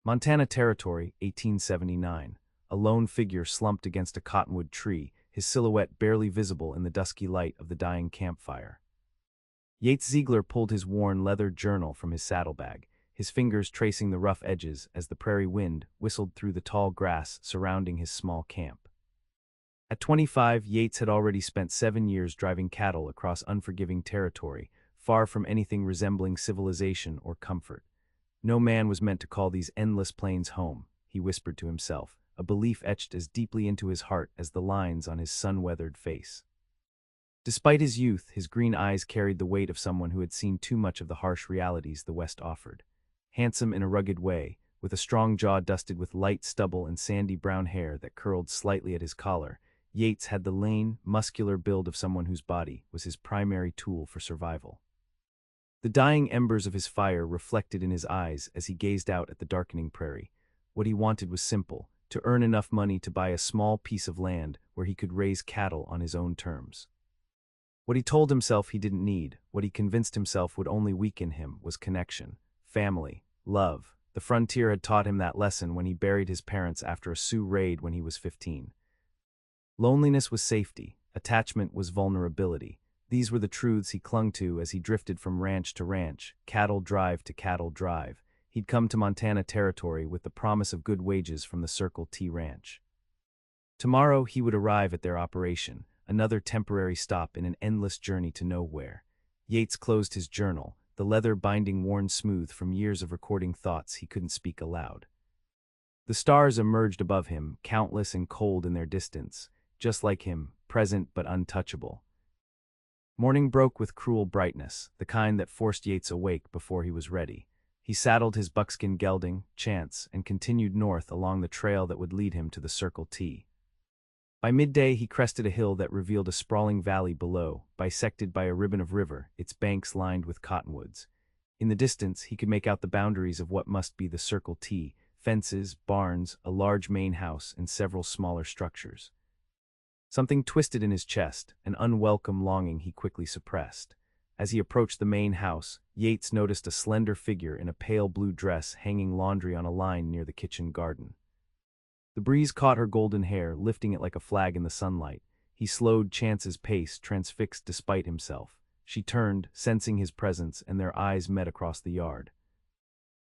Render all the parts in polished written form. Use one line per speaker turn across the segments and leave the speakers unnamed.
Montana Territory, 1879. A lone figure slumped against a cottonwood tree, his silhouette barely visible in the dusky light of the dying campfire. Yates Ziegler pulled his worn leather journal from his saddlebag, his fingers tracing the rough edges as the prairie wind whistled through the tall grass surrounding his small camp. At 25, Yates had already spent 7 years driving cattle across unforgiving territory, far from anything resembling civilization or comfort. No man was meant to call these endless plains home, he whispered to himself, a belief etched as deeply into his heart as the lines on his sun-weathered face. Despite his youth, his green eyes carried the weight of someone who had seen too much of the harsh realities the West offered. Handsome in a rugged way, with a strong jaw dusted with light stubble and sandy brown hair that curled slightly at his collar, Yates had the lean, muscular build of someone whose body was his primary tool for survival. The dying embers of his fire reflected in his eyes as he gazed out at the darkening prairie. What he wanted was simple: to earn enough money to buy a small piece of land where he could raise cattle on his own terms. What he told himself he didn't need, what he convinced himself would only weaken him, was connection, family, love. The frontier had taught him that lesson when he buried his parents after a Sioux raid when he was 15. Loneliness was safety, attachment was vulnerability. These were the truths he clung to as he drifted from ranch to ranch, cattle drive to cattle drive. He'd come to Montana Territory with the promise of good wages from the Circle T Ranch. Tomorrow he would arrive at their operation, another temporary stop in an endless journey to nowhere. Yates closed his journal, the leather binding worn smooth from years of recording thoughts he couldn't speak aloud. The stars emerged above him, countless and cold in their distance, just like him, present but untouchable. Morning broke with cruel brightness, the kind that forced Yates awake before he was ready. He saddled his buckskin gelding, Chance, and continued north along the trail that would lead him to the Circle T. By midday he crested a hill that revealed a sprawling valley below, bisected by a ribbon of river, its banks lined with cottonwoods. In the distance he could make out the boundaries of what must be the Circle T: fences, barns, a large main house, and several smaller structures. Something twisted in his chest, an unwelcome longing he quickly suppressed. As he approached the main house, Yates noticed a slender figure in a pale blue dress hanging laundry on a line near the kitchen garden. The breeze caught her golden hair, lifting it like a flag in the sunlight. He slowed Chance's pace, transfixed despite himself. She turned, sensing his presence, and their eyes met across the yard.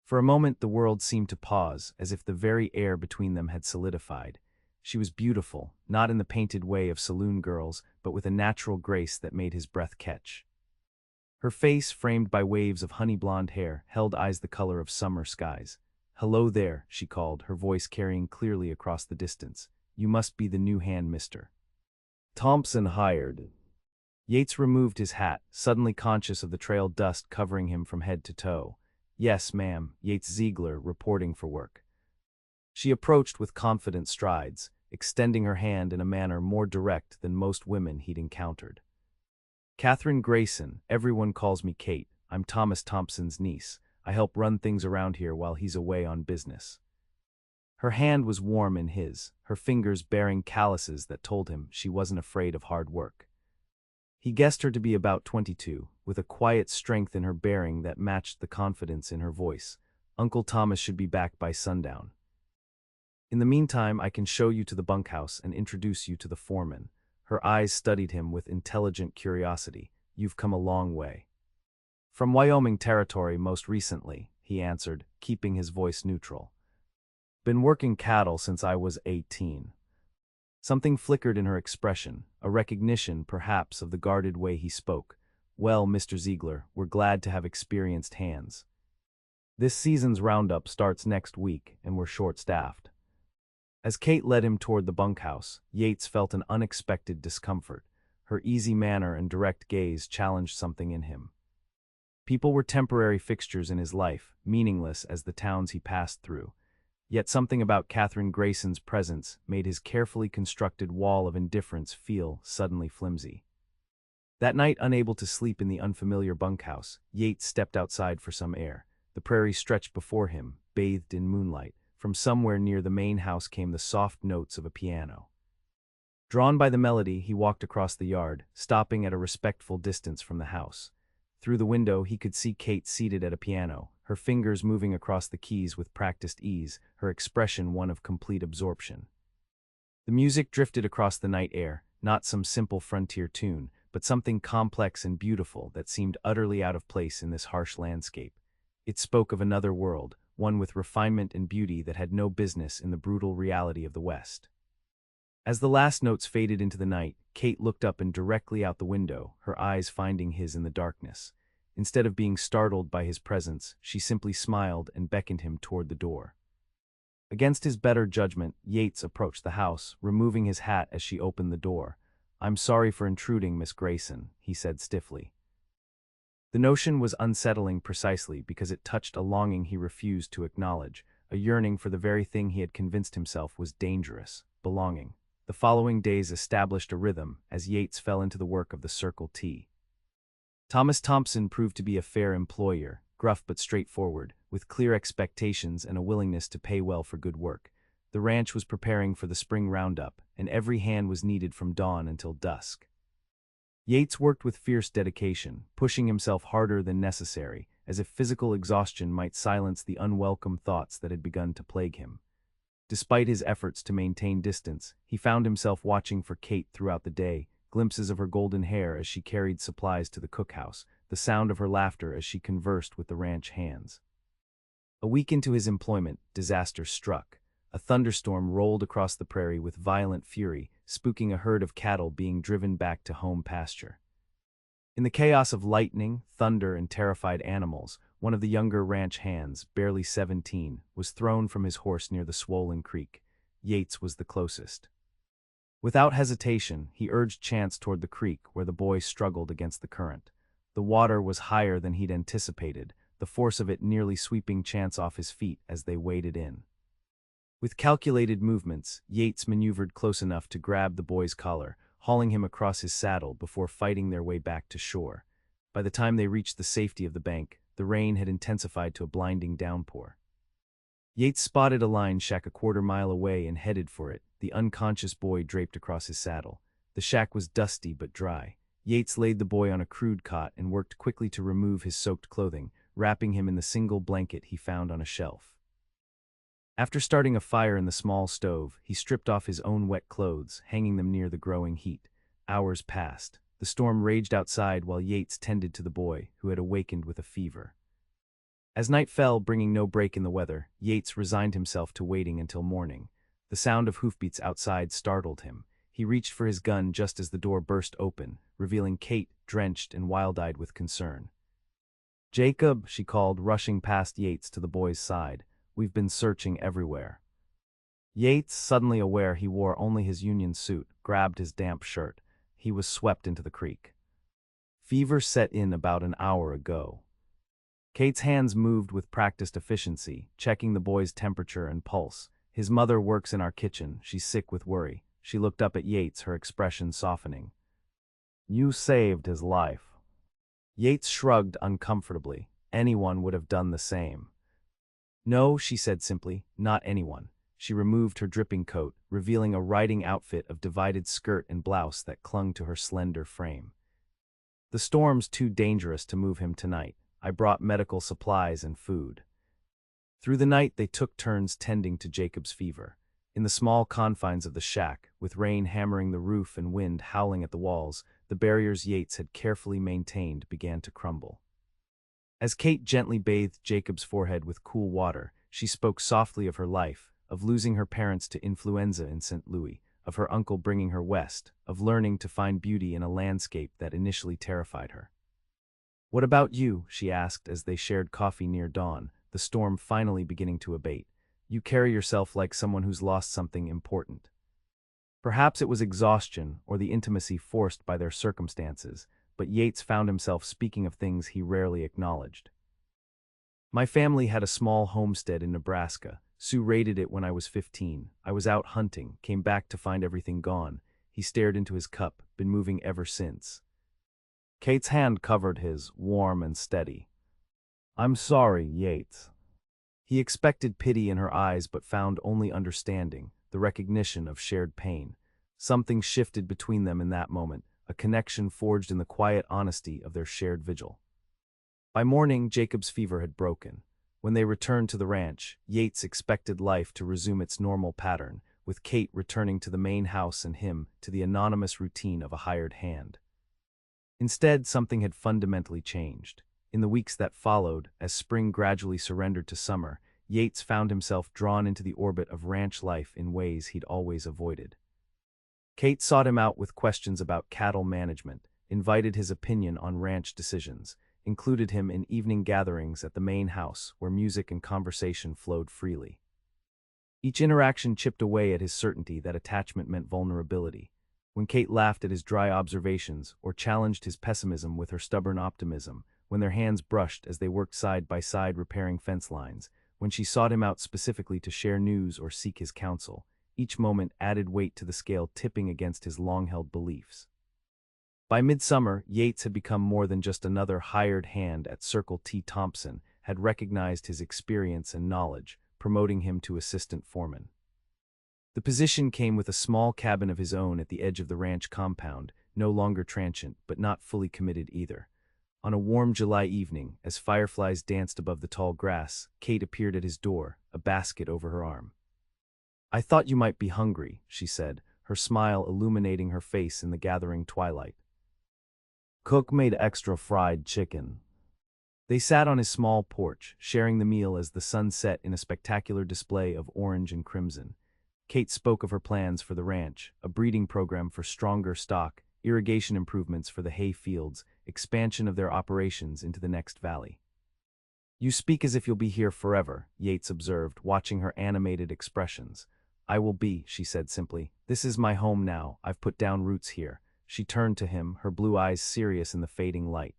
For a moment the world seemed to pause, as if the very air between them had solidified. She was beautiful, not in the painted way of saloon girls, but with a natural grace that made his breath catch. Her face, framed by waves of honey-blonde hair, held eyes the color of summer skies. "Hello there," she called, her voice carrying clearly across the distance. "You must be the new hand, Mr. Thompson hired." Yates removed his hat, suddenly conscious of the trail dust covering him from head to toe. "Yes, ma'am, Yates Ziegler, reporting for work." She approached with confident strides, extending her hand in a manner more direct than most women he'd encountered. "Katherine Grayson, everyone calls me Kate. I'm Thomas Thompson's niece. I help run things around here while he's away on business." Her hand was warm in his, her fingers bearing calluses that told him she wasn't afraid of hard work. He guessed her to be about 22, with a quiet strength in her bearing that matched the confidence in her voice. "Uncle Thomas should be back by sundown. In the meantime, I can show you to the bunkhouse and introduce you to the foreman." Her eyes studied him with intelligent curiosity. "You've come a long way." "From Wyoming Territory most recently," he answered, keeping his voice neutral. "Been working cattle since I was 18. Something flickered in her expression, a recognition, perhaps, of the guarded way he spoke. "Well, Mr. Ziegler, we're glad to have experienced hands. This season's roundup starts next week, and we're short-staffed." As Kate led him toward the bunkhouse, Yates felt an unexpected discomfort. Her easy manner and direct gaze challenged something in him. People were temporary fixtures in his life, meaningless as the towns he passed through. Yet something about Katherine Grayson's presence made his carefully constructed wall of indifference feel suddenly flimsy. That night, unable to sleep in the unfamiliar bunkhouse, Yates stepped outside for some air. The prairie stretched before him, bathed in moonlight. From somewhere near the main house came the soft notes of a piano. Drawn by the melody, he walked across the yard, stopping at a respectful distance from the house. Through the window, he could see Kate seated at a piano, her fingers moving across the keys with practiced ease, her expression one of complete absorption. The music drifted across the night air, not some simple frontier tune, but something complex and beautiful that seemed utterly out of place in this harsh landscape. It spoke of another world, one with refinement and beauty that had no business in the brutal reality of the West. As the last notes faded into the night, Kate looked up and directly out the window, her eyes finding his in the darkness. Instead of being startled by his presence, she simply smiled and beckoned him toward the door. Against his better judgment, Yates approached the house, removing his hat as she opened the door. "I'm sorry for intruding, Miss Grayson," he said stiffly. The notion was unsettling precisely because it touched a longing he refused to acknowledge, a yearning for the very thing he had convinced himself was dangerous: belonging. The following days established a rhythm as Yates fell into the work of the Circle T. Thomas Thompson proved to be a fair employer, gruff but straightforward, with clear expectations and a willingness to pay well for good work. The ranch was preparing for the spring roundup, and every hand was needed from dawn until dusk. Yates worked with fierce dedication, pushing himself harder than necessary, as if physical exhaustion might silence the unwelcome thoughts that had begun to plague him. Despite his efforts to maintain distance, he found himself watching for Kate throughout the day, glimpses of her golden hair as she carried supplies to the cookhouse, the sound of her laughter as she conversed with the ranch hands. A week into his employment, disaster struck. A thunderstorm rolled across the prairie with violent fury, spooking a herd of cattle being driven back to home pasture. In the chaos of lightning, thunder, and terrified animals, one of the younger ranch hands, barely 17, was thrown from his horse near the swollen creek. Yates was the closest. Without hesitation, he urged Chance toward the creek where the boy struggled against the current. The water was higher than he'd anticipated, the force of it nearly sweeping Chance off his feet as they waded in. With calculated movements, Yates maneuvered close enough to grab the boy's collar, hauling him across his saddle before fighting their way back to shore. By the time they reached the safety of the bank, the rain had intensified to a blinding downpour. Yates spotted a line shack a quarter-mile away and headed for it, the unconscious boy draped across his saddle. The shack was dusty but dry. Yates laid the boy on a crude cot and worked quickly to remove his soaked clothing, wrapping him in the single blanket he found on a shelf. After starting a fire in the small stove, he stripped off his own wet clothes, hanging them near the growing heat. Hours passed. The storm raged outside while Yates tended to the boy, who had awakened with a fever. As night fell, bringing no break in the weather, Yates resigned himself to waiting until morning. The sound of hoofbeats outside startled him. He reached for his gun just as the door burst open, revealing Kate, drenched and wild-eyed with concern. "Jacob," she called, rushing past Yates to the boy's side. "We've been searching everywhere." Yates, suddenly aware he wore only his union suit, grabbed his damp shirt. He was swept into the creek. Fever set in about an hour ago. Kate's hands moved with practiced efficiency, checking the boy's temperature and pulse. "His mother works in our kitchen. She's sick with worry." She looked up at Yates, her expression softening. "You saved his life." Yates shrugged uncomfortably. Anyone would have done the same. "No," she said simply, "not anyone." She removed her dripping coat, revealing a riding outfit of divided skirt and blouse that clung to her slender frame. "The storm's too dangerous to move him tonight. I brought medical supplies and food." Through the night they took turns tending to Jacob's fever. In the small confines of the shack, with rain hammering the roof and wind howling at the walls, the barriers Yates had carefully maintained began to crumble. As Kate gently bathed Jacob's forehead with cool water, she spoke softly of her life, of losing her parents to influenza in St. Louis, of her uncle bringing her west, of learning to find beauty in a landscape that initially terrified her. "What about you?" she asked as they shared coffee near dawn, the storm finally beginning to abate. "You carry yourself like someone who's lost something important." Perhaps it was exhaustion or the intimacy forced by their circumstances, but Yates found himself speaking of things he rarely acknowledged. "My family had a small homestead in Nebraska. Sue raided it when I was 15. I was out hunting, came back to find everything gone." He stared into his cup, been moving ever since. Kate's hand covered his, warm and steady. "I'm sorry, Yates." He expected pity in her eyes but found only understanding, the recognition of shared pain. Something shifted between them in that moment, a connection forged in the quiet honesty of their shared vigil. By morning, Jacob's fever had broken. When they returned to the ranch, Yates expected life to resume its normal pattern, with Kate returning to the main house and him to the anonymous routine of a hired hand. Instead, something had fundamentally changed. In the weeks that followed, as spring gradually surrendered to summer, Yates found himself drawn into the orbit of ranch life in ways he'd always avoided. Kate sought him out with questions about cattle management, invited his opinion on ranch decisions, included him in evening gatherings at the main house where music and conversation flowed freely. Each interaction chipped away at his certainty that attachment meant vulnerability. When Kate laughed at his dry observations or challenged his pessimism with her stubborn optimism, when their hands brushed as they worked side by side repairing fence lines, when she sought him out specifically to share news or seek his counsel, each moment added weight to the scale tipping against his long-held beliefs. By midsummer, Yates had become more than just another hired hand at Circle T. Thompson, had recognized his experience and knowledge, promoting him to assistant foreman. The position came with a small cabin of his own at the edge of the ranch compound, no longer transient but not fully committed either. On a warm July evening, as fireflies danced above the tall grass, Kate appeared at his door, a basket over her arm. "I thought you might be hungry," she said, her smile illuminating her face in the gathering twilight. "Cook made extra fried chicken." They sat on his small porch, sharing the meal as the sun set in a spectacular display of orange and crimson. Kate spoke of her plans for the ranch, a breeding program for stronger stock, irrigation improvements for the hay fields, expansion of their operations into the next valley. "You speak as if you'll be here forever," Yates observed, watching her animated expressions. "I will be," she said simply. "This is my home now. I've put down roots here." She turned to him, her blue eyes serious in the fading light.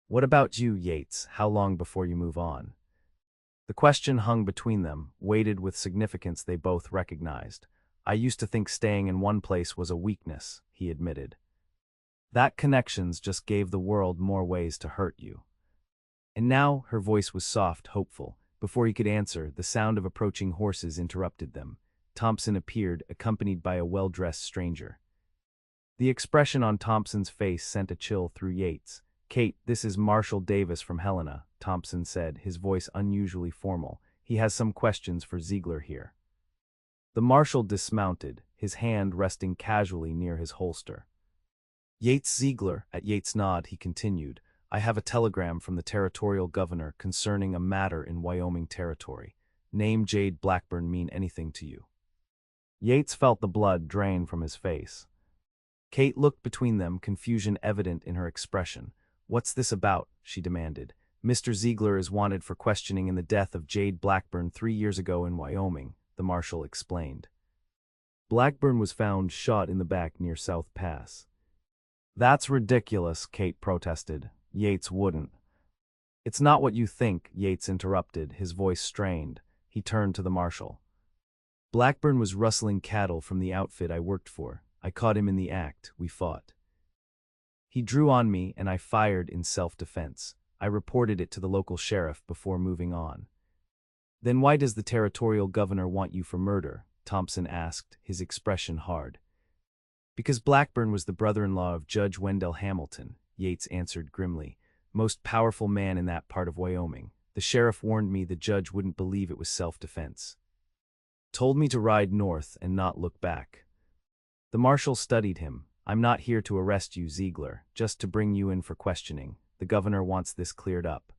"What about you, Yates? How long before you move on?" The question hung between them, weighted with significance they both recognized. "I used to think staying in one place was a weakness," he admitted. "That connections just gave the world more ways to hurt you." And now, her voice was soft, hopeful. Before he could answer, the sound of approaching horses interrupted them. Thompson appeared, accompanied by a well-dressed stranger. The expression on Thompson's face sent a chill through Yates. "Kate, this is Marshal Davis from Helena," Thompson said, his voice unusually formal. "He has some questions for Ziegler here." The marshal dismounted, his hand resting casually near his holster. "Yates Ziegler," at Yates' nod, he continued, "I have a telegram from the territorial governor concerning a matter in Wyoming territory. Name Jade Blackburn mean anything to you?" Yates felt the blood drain from his face. Kate looked between them, confusion evident in her expression. "What's this about?" she demanded. "Mr. Ziegler is wanted for questioning in the death of Jade Blackburn 3 years ago in Wyoming," the marshal explained. "Blackburn was found shot in the back near South Pass." "That's ridiculous," Kate protested. Yates wouldn't. "It's not what you think," Yates interrupted, his voice strained. He turned to the marshal. "Blackburn was rustling cattle from the outfit I worked for. I caught him in the act. We fought. He drew on me and I fired in self-defense. I reported it to the local sheriff before moving on." "Then why does the territorial governor want you for murder?" Thompson asked, his expression hard. "Because Blackburn was the brother-in-law of Judge Wendell Hamilton," Yates answered grimly, "most powerful man in that part of Wyoming. The sheriff warned me the judge wouldn't believe it was self-defense. Told me to ride north and not look back." The marshal studied him. "I'm not here to arrest you, Ziegler, just to bring you in for questioning. The governor wants this cleared up."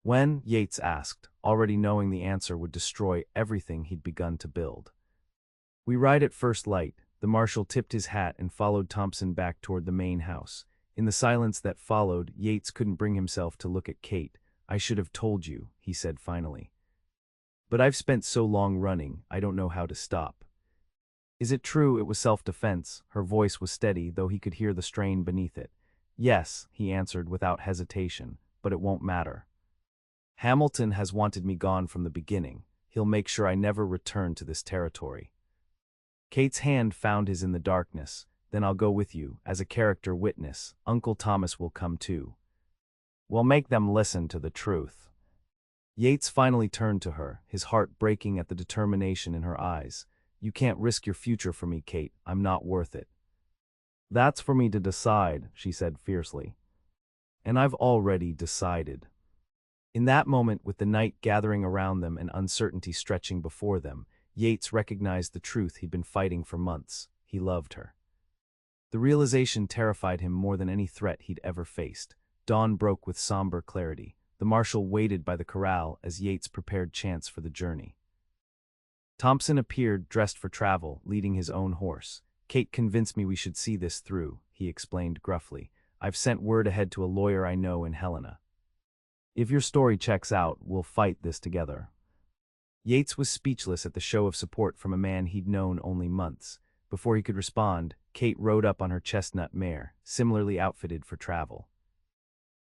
"When?" Yates asked, already knowing the answer would destroy everything he'd begun to build. "We ride at first light." The marshal tipped his hat and followed Thompson back toward the main house. In the silence that followed, Yates couldn't bring himself to look at Kate. "I should have told you," he said finally. "But I've spent so long running, I don't know how to stop." "Is it true it was self-defense?" Her voice was steady, though he could hear the strain beneath it. "Yes," he answered without hesitation, "but it won't matter. Hamilton has wanted me gone from the beginning. He'll make sure I never return to this territory." Kate's hand found his in the darkness. "Then I'll go with you, as a character witness. Uncle Thomas will come too. We'll make them listen to the truth." Yates finally turned to her, his heart breaking at the determination in her eyes. "You can't risk your future for me, Kate. I'm not worth it." "That's for me to decide," she said fiercely. "And I've already decided." In that moment, with the night gathering around them and uncertainty stretching before them, Yates recognized the truth he'd been fighting for months. He loved her. The realization terrified him more than any threat he'd ever faced. Dawn broke with somber clarity. The marshal waited by the corral as Yates prepared chance for the journey. Thompson appeared, dressed for travel, leading his own horse. "Kate convinced me we should see this through," he explained gruffly. "I've sent word ahead to a lawyer I know in Helena. If your story checks out, we'll fight this together." Yates was speechless at the show of support from a man he'd known only months. Before he could respond, Kate rode up on her chestnut mare, similarly outfitted for travel.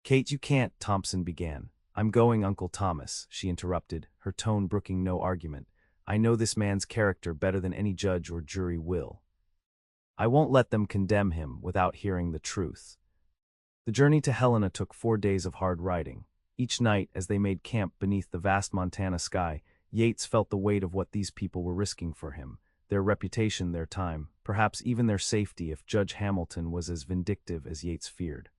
"Kate, you can't," Thompson began. "I'm going, Uncle Thomas," she interrupted, her tone brooking no argument. "I know this man's character better than any judge or jury will. I won't let them condemn him without hearing the truth." The journey to Helena took 4 days of hard riding. Each night, as they made camp beneath the vast Montana sky, Yates felt the weight of what these people were risking for him. Their reputation, their time, perhaps even their safety if Judge Hamilton was as vindictive as Yates feared.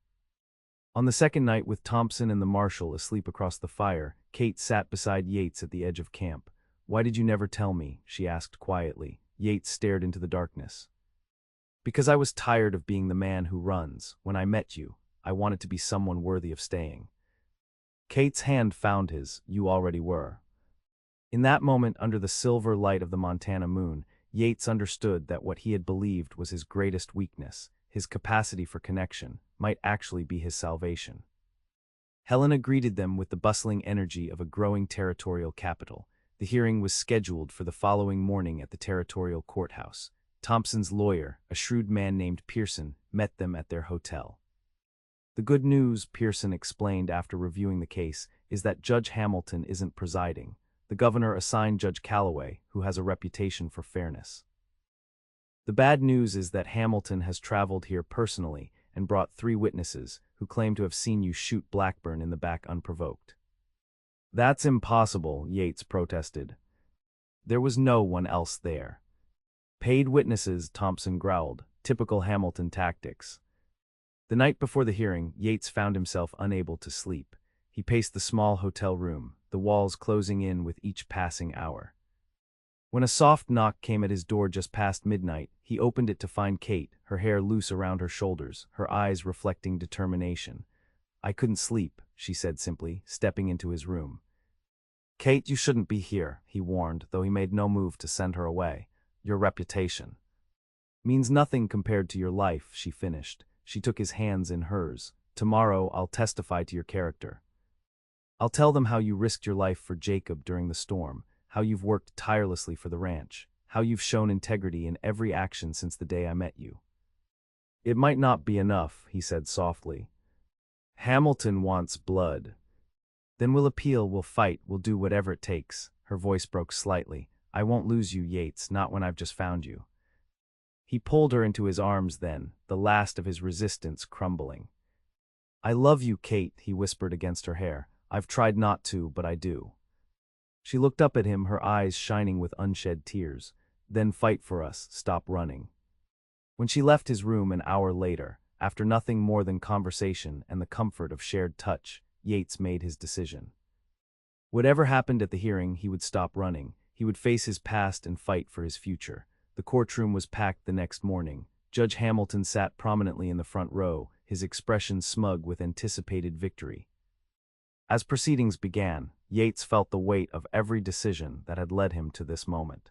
On the second night, with Thompson and the marshal asleep across the fire, Kate sat beside Yates at the edge of camp. "Why did you never tell me?" she asked quietly. Yates stared into the darkness. "Because I was tired of being the man who runs. When I met you, I wanted to be someone worthy of staying." Kate's hand found his. "You already were." In that moment, under the silver light of the Montana moon, Yates understood that what he had believed was his greatest weakness, his capacity for connection, might actually be his salvation. Helena greeted them with the bustling energy of a growing territorial capital. The hearing was scheduled for the following morning at the territorial courthouse. Thompson's lawyer, a shrewd man named Pearson, met them at their hotel. "The good news," Pearson explained after reviewing the case, "is that Judge Hamilton isn't presiding. The governor assigned Judge Calloway, who has a reputation for fairness. The bad news is that Hamilton has traveled here personally and brought 3 witnesses who claim to have seen you shoot Blackburn in the back unprovoked." "That's impossible," Yates protested. "There was no one else there." "Paid witnesses," Thompson growled. "Typical Hamilton tactics." The night before the hearing, Yates found himself unable to sleep. He paced the small hotel room, the walls closing in with each passing hour. When a soft knock came at his door just past midnight, he opened it to find Kate, her hair loose around her shoulders, her eyes reflecting determination. "I couldn't sleep," she said simply, stepping into his room. "Kate, you shouldn't be here," he warned, though he made no move to send her away. "Your reputation means nothing compared to your life," she finished. She took his hands in hers. "Tomorrow, I'll testify to your character. I'll tell them how you risked your life for Jacob during the storm, how you've worked tirelessly for the ranch, how you've shown integrity in every action since the day I met you." "It might not be enough," he said softly. "Hamilton wants blood." "Then we'll appeal, we'll fight, we'll do whatever it takes." Her voice broke slightly. "I won't lose you, Yates, not when I've just found you." He pulled her into his arms then, the last of his resistance crumbling. "I love you, Kate," he whispered against her hair. "I've tried not to, but I do." She looked up at him, her eyes shining with unshed tears. "Then fight for us, stop running." When she left his room an hour later, after nothing more than conversation and the comfort of shared touch, Yates made his decision. Whatever happened at the hearing, he would stop running. He would face his past and fight for his future. The courtroom was packed the next morning. Judge Hamilton sat prominently in the front row, his expression smug with anticipated victory. As proceedings began, Yates felt the weight of every decision that had led him to this moment.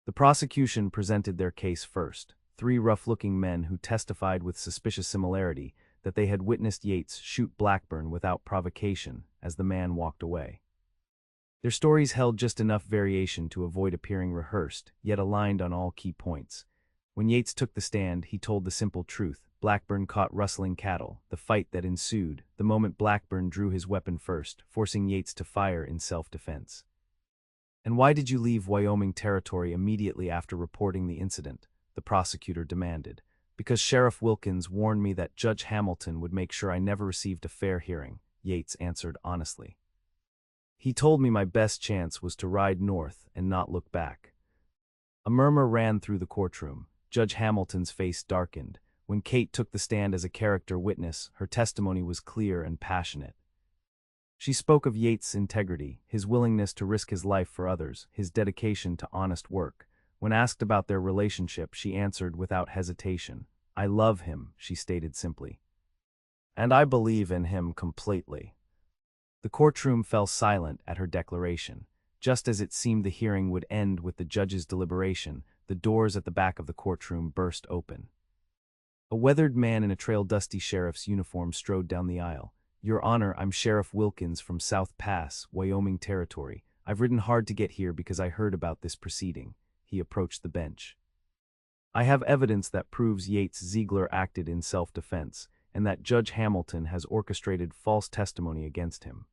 The prosecution presented their case first, 3 rough-looking men who testified with suspicious similarity that they had witnessed Yates shoot Blackburn without provocation as the man walked away. Their stories held just enough variation to avoid appearing rehearsed, yet aligned on all key points. When Yates took the stand, he told the simple truth. Blackburn caught rustling cattle, the fight that ensued, the moment Blackburn drew his weapon first, forcing Yates to fire in self-defense. "And why did you leave Wyoming Territory immediately after reporting the incident?" the prosecutor demanded. "Because Sheriff Wilkins warned me that Judge Hamilton would make sure I never received a fair hearing," Yates answered honestly. "He told me my best chance was to ride north and not look back." A murmur ran through the courtroom. Judge Hamilton's face darkened. When Kate took the stand as a character witness, her testimony was clear and passionate. She spoke of Yates' integrity, his willingness to risk his life for others, his dedication to honest work. When asked about their relationship, she answered without hesitation. "I love him," she stated simply. "And I believe in him completely." The courtroom fell silent at her declaration. Just as it seemed the hearing would end with the judge's deliberation, the doors at the back of the courtroom burst open. A weathered man in a trail-dusty sheriff's uniform strode down the aisle. "Your Honor, I'm Sheriff Wilkins from South Pass, Wyoming Territory. I've ridden hard to get here because I heard about this proceeding." He approached the bench. "I have evidence that proves Yates Ziegler acted in self-defense, and that Judge Hamilton has orchestrated false testimony against him."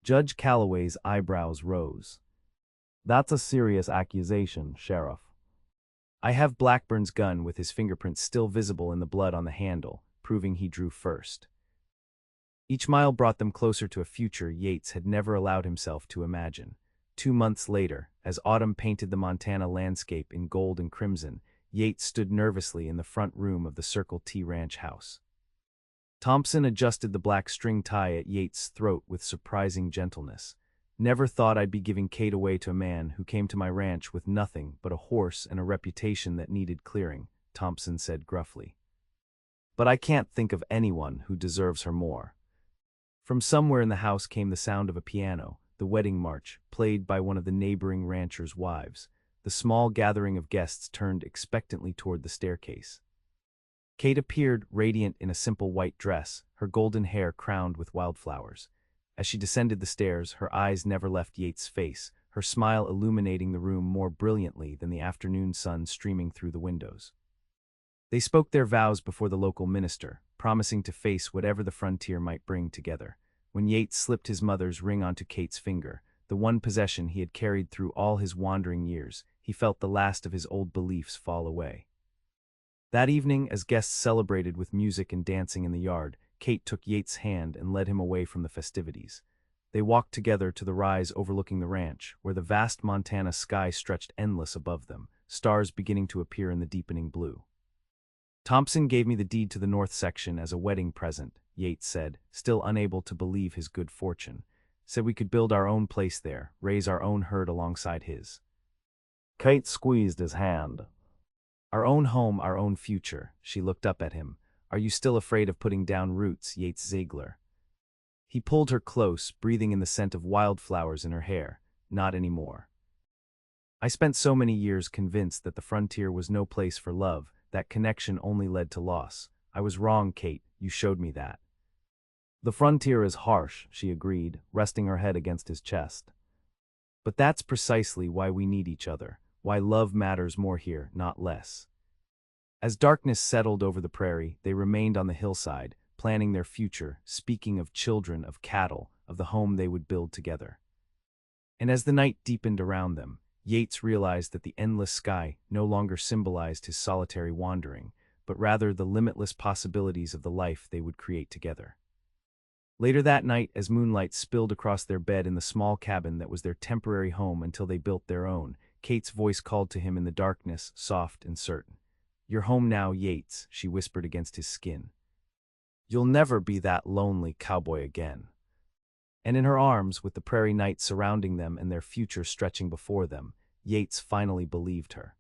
Judge Calloway's eyebrows rose. "That's a serious accusation, Sheriff." "I have Blackburn's gun with his fingerprints still visible in the blood on the handle, proving he drew first." Each mile brought them closer to a future Yates had never allowed himself to imagine. 2 months later, as autumn painted the Montana landscape in gold and crimson, Yates stood nervously in the front room of the Circle T Ranch house. Thompson adjusted the black string tie at Yates' throat with surprising gentleness. "Never thought I'd be giving Kate away to a man who came to my ranch with nothing but a horse and a reputation that needed clearing," Thompson said gruffly. "But I can't think of anyone who deserves her more." From somewhere in the house came the sound of a piano, the wedding march, played by one of the neighboring ranchers' wives. The small gathering of guests turned expectantly toward the staircase. Kate appeared, radiant in a simple white dress, her golden hair crowned with wildflowers. As she descended the stairs, her eyes never left Yates' face, her smile illuminating the room more brilliantly than the afternoon sun streaming through the windows. They spoke their vows before the local minister, promising to face whatever the frontier might bring together. When Yates slipped his mother's ring onto Kate's finger, the one possession he had carried through all his wandering years, he felt the last of his old beliefs fall away. That evening, as guests celebrated with music and dancing in the yard, Kate took Yates' hand and led him away from the festivities. They walked together to the rise overlooking the ranch, where the vast Montana sky stretched endless above them, stars beginning to appear in the deepening blue. "Thompson gave me the deed to the north section as a wedding present," Yates said, still unable to believe his good fortune. "Said we could build our own place there, raise our own herd alongside his." Kate squeezed his hand. "Our own home, our own future." She looked up at him. "Are you still afraid of putting down roots, Yates Ziegler?" He pulled her close, breathing in the scent of wildflowers in her hair. "Not anymore. I spent so many years convinced that the frontier was no place for love, that connection only led to loss. I was wrong, Kate, you showed me that." "The frontier is harsh," she agreed, resting her head against his chest. "But that's precisely why we need each other, why love matters more here, not less." As darkness settled over the prairie, they remained on the hillside, planning their future, speaking of children, of cattle, of the home they would build together. And as the night deepened around them, Yates realized that the endless sky no longer symbolized his solitary wandering, but rather the limitless possibilities of the life they would create together. Later that night, as moonlight spilled across their bed in the small cabin that was their temporary home until they built their own, Kate's voice called to him in the darkness, soft and certain. "You're home now, Yates," she whispered against his skin. "You'll never be that lonely cowboy again." And in her arms, with the prairie night surrounding them and their future stretching before them, Yates finally believed her.